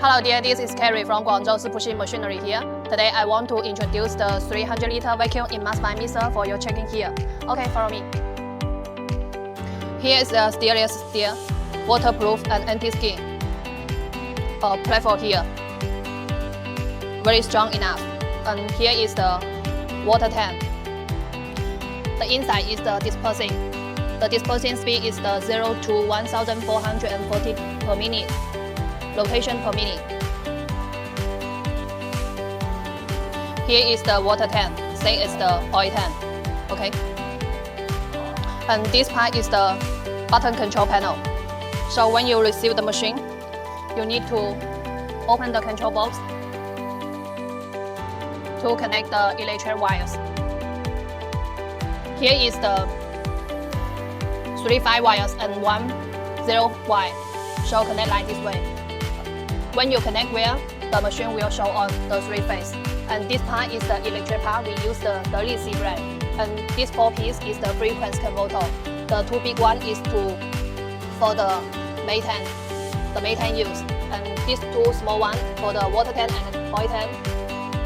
Hello dear, this is Carrie from Guangzhou SIPUXIN machinery here. Today I want to introduce the 300-liter vacuum emulsifier mixer for your checking here. Okay, follow me. Here is the stainless steel, waterproof and anti-skin platform here. Very strong enough. And here is the water tank. The inside is the dispersing. The dispersing speed is the 0 to 1440 per minute. Rotation per minute. Here is the water tank, same as the oil tank. Okay. And this part is the button control panel. So when you receive the machine, you need to open the control box to connect the electric wires. Here is the 3 5 wires and 1 0 wire. So connect like this way. When you connect wire, the machine will show on the 3 phase. And this part is the electric part. We use the 30C brand. And this 4 piece is the frequency converter. The 2 big one is for the methane use. And these 2 small one for the water tank and oil tank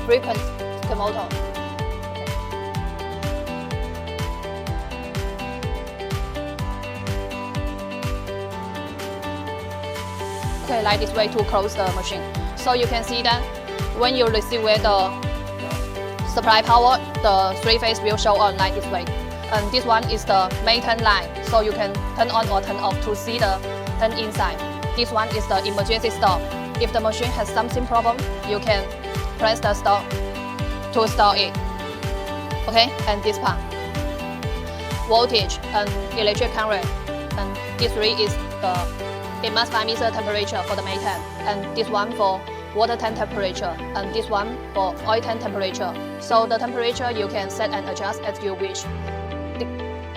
frequency converter. Okay, like this way to close the machine. So you can see that when you receive the supply power, the 3 phase will show on like this way. And this one is the methane line, so you can turn on or turn off to see the tank inside. This one is the emergency stop. If the machine has something problem, you can press the stop to stop it. Okay, and this part. Voltage and electric current. And this 3 is the emulsifier mixer temperature for the methane, and this one for water tank temperature, and this one for oil tank temperature. So the temperature you can set and adjust as you wish,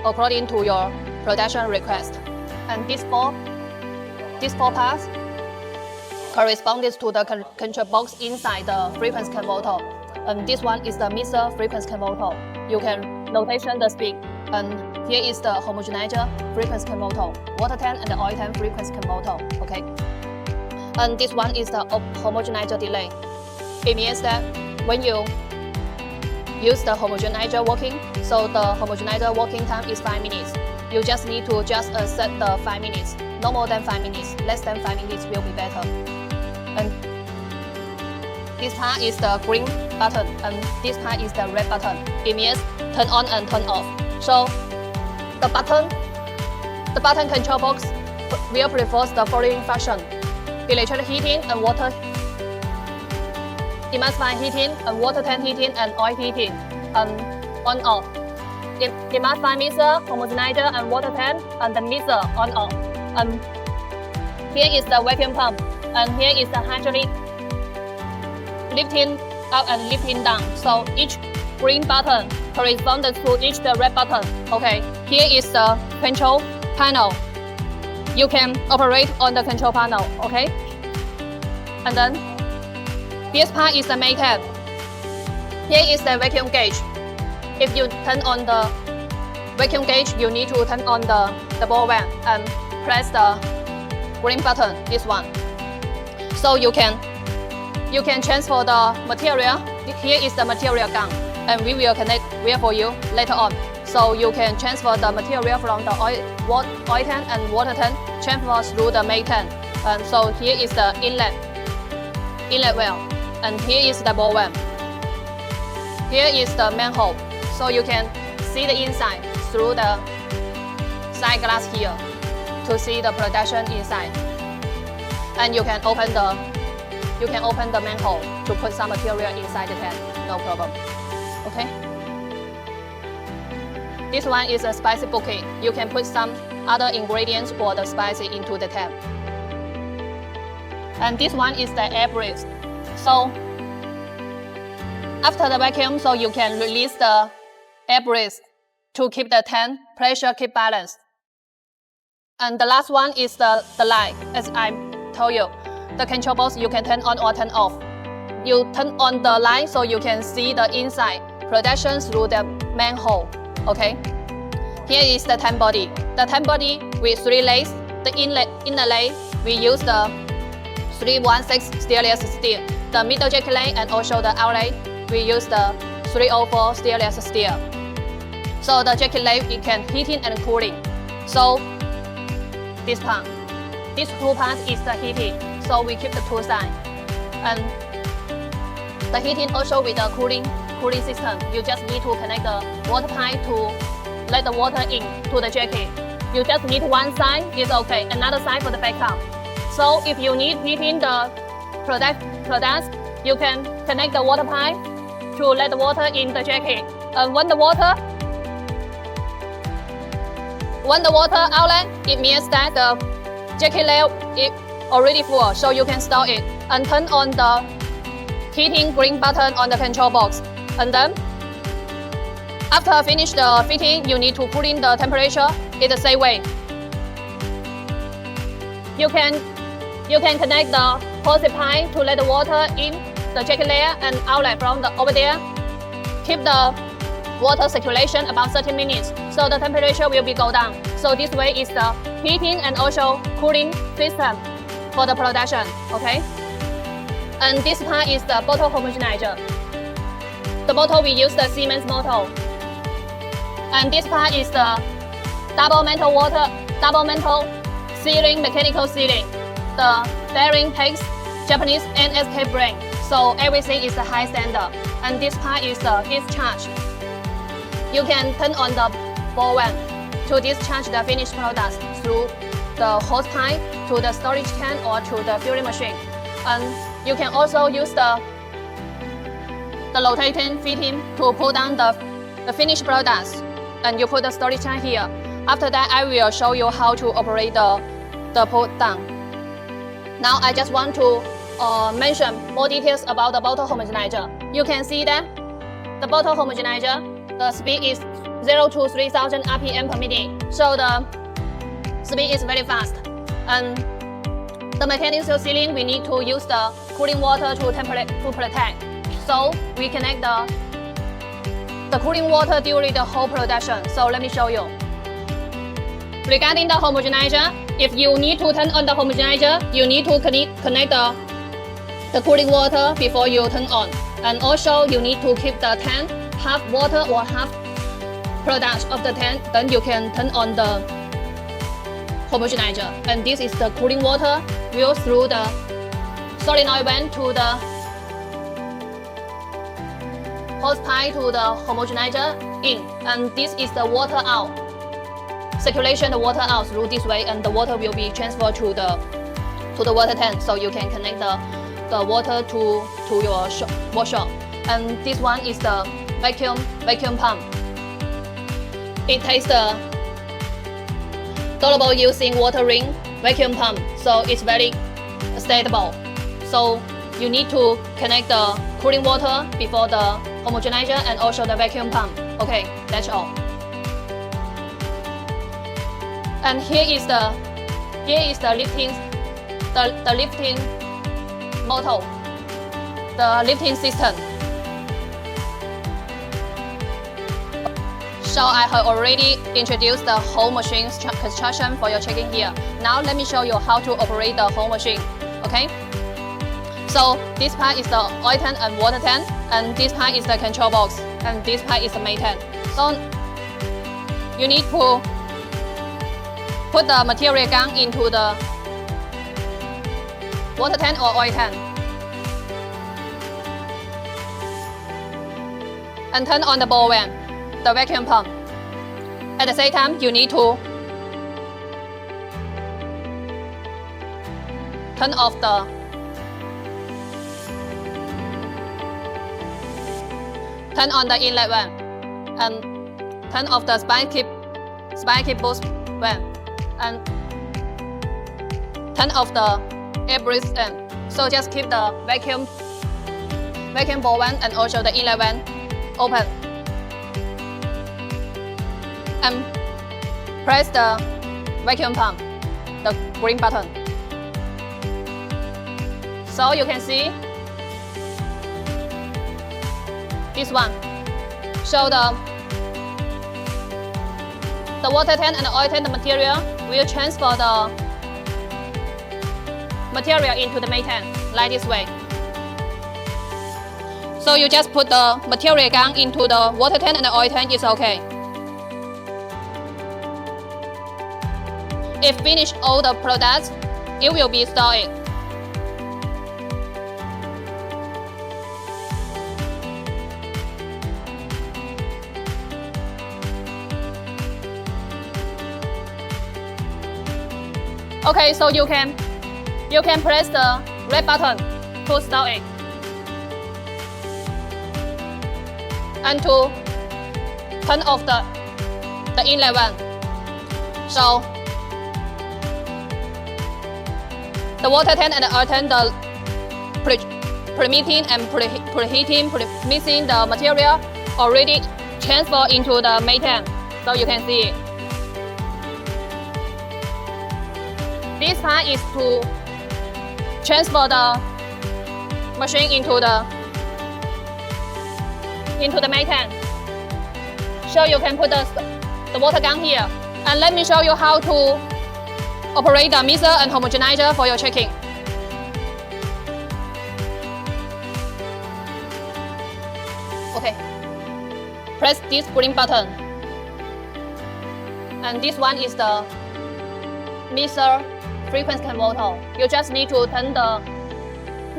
according to your production request. And these four parts corresponds to the control box inside the frequency converter. And this one is the mixer frequency converter. You can rotation the speed. And here is the homogenizer frequency converter, water tank and the oil tank frequency converter. Okay. And this one is the homogenizer delay. It means that when you use the homogenizer working, so the homogenizer working time is 5 minutes. You just need to just set the 5 minutes. No more than 5 minutes. Less than 5 minutes will be better. And this part is the green button, and this part is the red button. It means turn on and turn off. So the button control box will prefer the following function: electric heating and water emulsifier heating and water tank heating and oil heating, and on off. Emulsifier mixer, homogenizer and water tank, and the mixer on off. And here is the vacuum pump, and here is the hydraulic lifting up and lifting down. So each green button corresponds to each the red button. Okay, here is the control panel. You can operate on the control panel. Okay, and then this part is the methane. Here is the vacuum gauge. If you turn on the vacuum gauge, you need to turn on the ball valve and press the green button. This one. So you can transfer the material. Here is the material gun, and we will connect wire for you later on. So you can transfer the material from the oil tank and water tank, transfer through the methane. And so here is the inlet valve, and here is the ball valve. Here is the manhole, so you can see the inside through the side glass here to see the production inside. And you can open the manhole to put some material inside the tank, no problem. Okay. This one is a spicy bouquet. You can put some other ingredients or the spicy into the tank. And this one is the air breath. So after the vacuum, so you can release the air breath to keep the tank pressure keep balanced. And the last one is the light, as I told you. The control box you can turn on or turn off. You turn on the light so you can see the inside production through the manhole. Okay. Here is the tank body. The tank body with 3 layers. The inner layer we use the 316 stainless steel. The middle jacket lane and also the outlet, we use the 304 stainless steel. So the jacket lane, it can heating and cooling. So this part, these two parts is the heating. So we keep the two sides. And the heating also with the cooling system. You just need to connect the water pipe to let the water in to the jacket. You just need one side is okay, another side for the backup. So if you need heating the products, you can connect the water pipe to let the water in the jacket. And when the water outlet, it means that the jacket layer is already full, so you can stop it and turn on the heating green button on the control box. And then after finish the fitting, you need to put in the temperature in the same way. You can connect the hose pipe to let the water in the jacket layer and outlet from over there. Keep the water circulation about 30 minutes, so the temperature will be go down. So this way is the heating and also cooling system for the production, okay? And this part is the bottle homogenizer. The bottle, we use the Siemens bottle. And this part is the double mantle sealing, mechanical sealing. The bearing takes Japanese NSK brand, so everything is the high standard. And this part is the discharge. You can turn on the ball valve to discharge the finished products through the hose pipe to the storage tank or to the filling machine. And you can also use the rotating fitting to pull down the finished products. And you put the storage tank here. After that, I will show you how to operate the pull down. Now I just want to mention more details about the bottle homogenizer. You can see that the bottle homogenizer, the speed is 0 to 3000 RPM per minute. So the speed is very fast. And the mechanical sealing, we need to use the cooling water to protect. So we connect the cooling water during the whole production. So let me show you. Regarding the homogenizer, if you need to turn on the homogenizer, you need to connect the cooling water before you turn on. And also you need to keep the tank half water or half product of the tank, then you can turn on the homogenizer. And this is the cooling water will through the solenoid vent to the hose pipe to the homogenizer in. And this is the water out. Circulation the water out through this way, and the water will be transferred to the water tank, so you can connect the water to your workshop. And this one is the vacuum pump. It takes the durable using water ring vacuum pump, so it's very stable. So you need to connect the cooling water before the homogenizer and also the vacuum pump. Okay, that's all. And here is the lifting motor, the lifting system. So I have already introduced the whole machine construction for your checking here. Now let me show you how to operate the whole machine. Okay. So this part is the oil tank and water tank, and this part is the control box, and this part is the main tank. So you need to put the material gun into the water tank or oil tank and turn on the ball valve, the vacuum pump. At the same time, you need to turn off the turn on the inlet valve and turn off the spiky boost valve and turn off the air breath end. So just keep the vacuum ball valve and also the inlet valve open and press the vacuum pump, the green button. So you can see this one. So the water tank and the oil tank material will transfer the material into the main tank, like this way. So you just put the material gun into the water tank and the oil tank, it's okay. If finish all the products, it will be stored. Okay, so you can press the red button to start it and to turn off the inlet one. So the water tank and the oil tank, the preheating and mixing the material already transfer into the main tank. So you can see it. This part is to transfer the machine into the main tank. So you can put the water gun here. And let me show you how to operate the mixer and homogenizer for your checking. Okay. Press this green button. And this one is the mixer frequency converter. You just need to turn the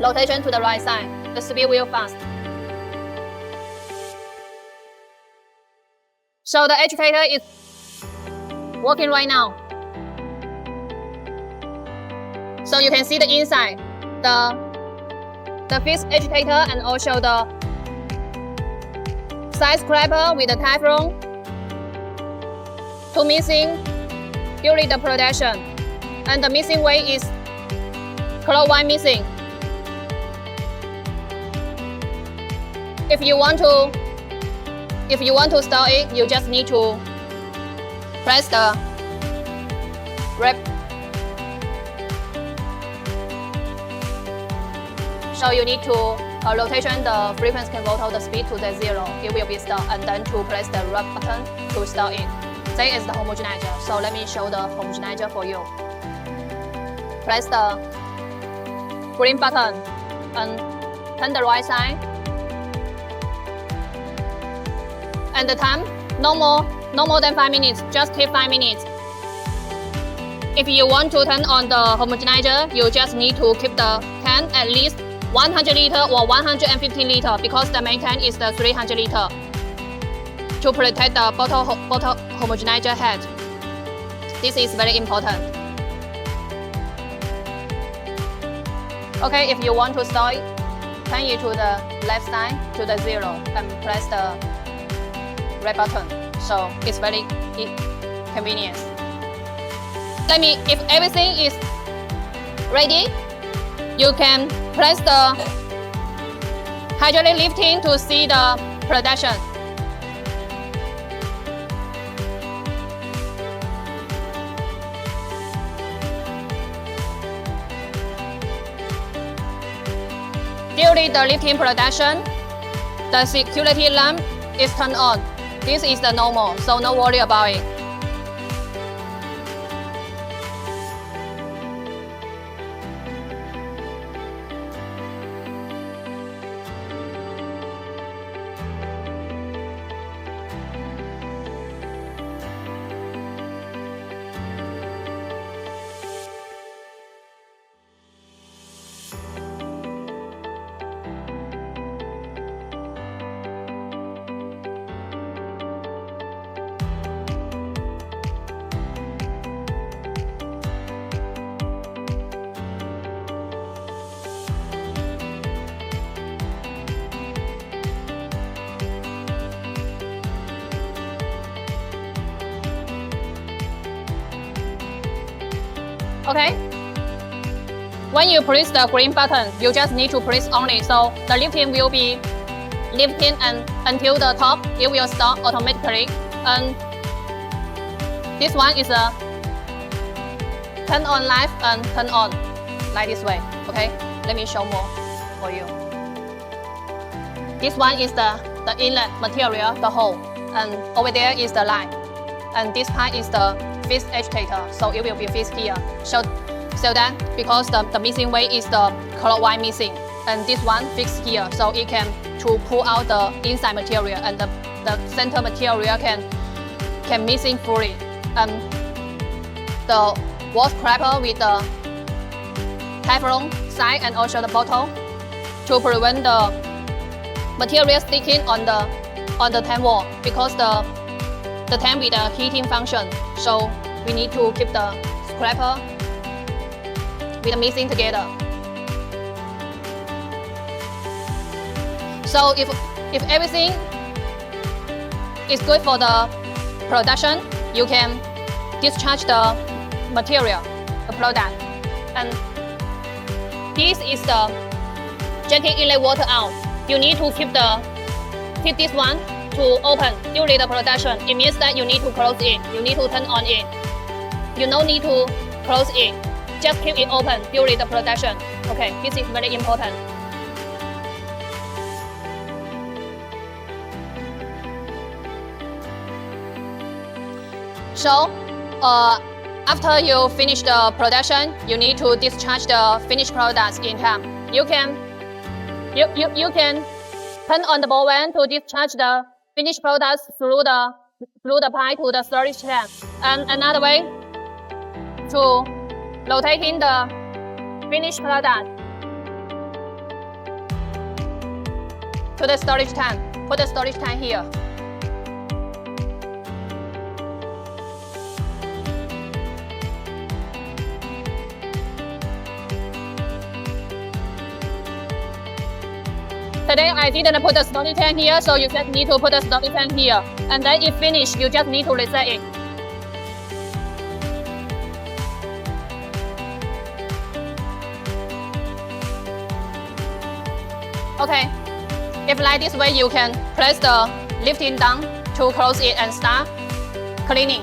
rotation to the right side. The speed will fast. So the agitator is working right now. So you can see the inside, the fixed agitator and also the side scraper with the Teflon to mixing during the production. And the mixing weight is clockwise mixing. If you want to start it, you just need to press the red. So you need to rotation the frequency converter, the speed to the 0. It will be stopped, and then to press the red button to start it. That is the homogenizer. So let me show the homogenizer for you. Press the green button and turn the right side. And the time, no more than 5 minutes, just keep 5 minutes. If you want to turn on the homogenizer, you just need to keep the tank at least 100 liter or 150 liter because the main tank is the 300 liter to protect the bottle homogenizer head. This is very important. Okay, if you want to start it, turn it to the left side to the 0 and press the red button. So it's very convenient. If everything is ready, you can press the hydraulic lifting to see the production. During the lifting production, the security lamp is turned on. This is the normal, so no worry about it. Okay? When you press the green button, you just need to press only, so the lifting will be lifting and until the top, it will stop automatically. And this one is a turn on light and turn on, like this way. Okay? Let me show more for you. This one is the inlet material, the hole, and over there is the line. And this part is the fixed agitator, so it will be fixed here. So then, because the missing way is the color white missing, and this one fixed here, so it can to pull out the inside material, and the center material can missing fully. The wash scraper with the Teflon side and also the bottle to prevent the material sticking on the tank wall, because the tank with a heating function, so we need to keep the scraper with the mixing together. So if everything is good for the production, you can discharge the material, the product. And this is the jetting inlet water out. You need to keep this one to open during the production. It means that you need to close it. You need to turn on it. You don't need to close it. Just keep it open during the production. Okay, this is very important. So, after you finish the production, you need to discharge the finished products in time. You can turn on the ball valve to discharge the finished products through the pipe to the storage tank. And another way to rotating the finished product to the storage tank. Put the storage tank here. Today I didn't put the storage tank here, so you just need to put the storage tank here. And then if finished, you just need to reset it. Okay, if like this way, you can press the lifting down to close it and start cleaning.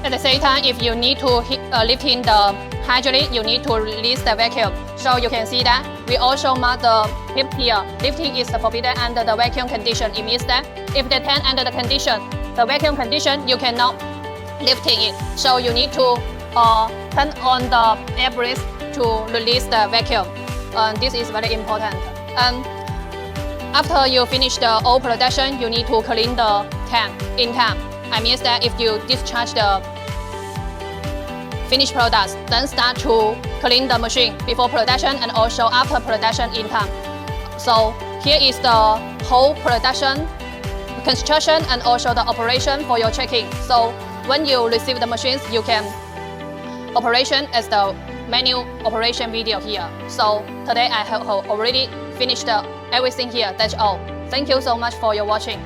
At the same time, if you need to lift in the hydraulic, you need to release the vacuum. So you can see that we also mark the tip here. Lifting is forbidden under the vacuum condition. It means that if the tank under the vacuum condition, you cannot lifting it. So you need to turn on the air breath to release the vacuum. This is very important. After you finish the oil production, you need to clean the tank in time. I mean that if you discharge the finished products, then start to clean the machine before production and also after production in time. So here is the whole production, construction and also the operation for your checking. So when you receive the machines, you can operation as the menu operation video here. So today I have already finished everything here. That's all. Thank you so much for your watching.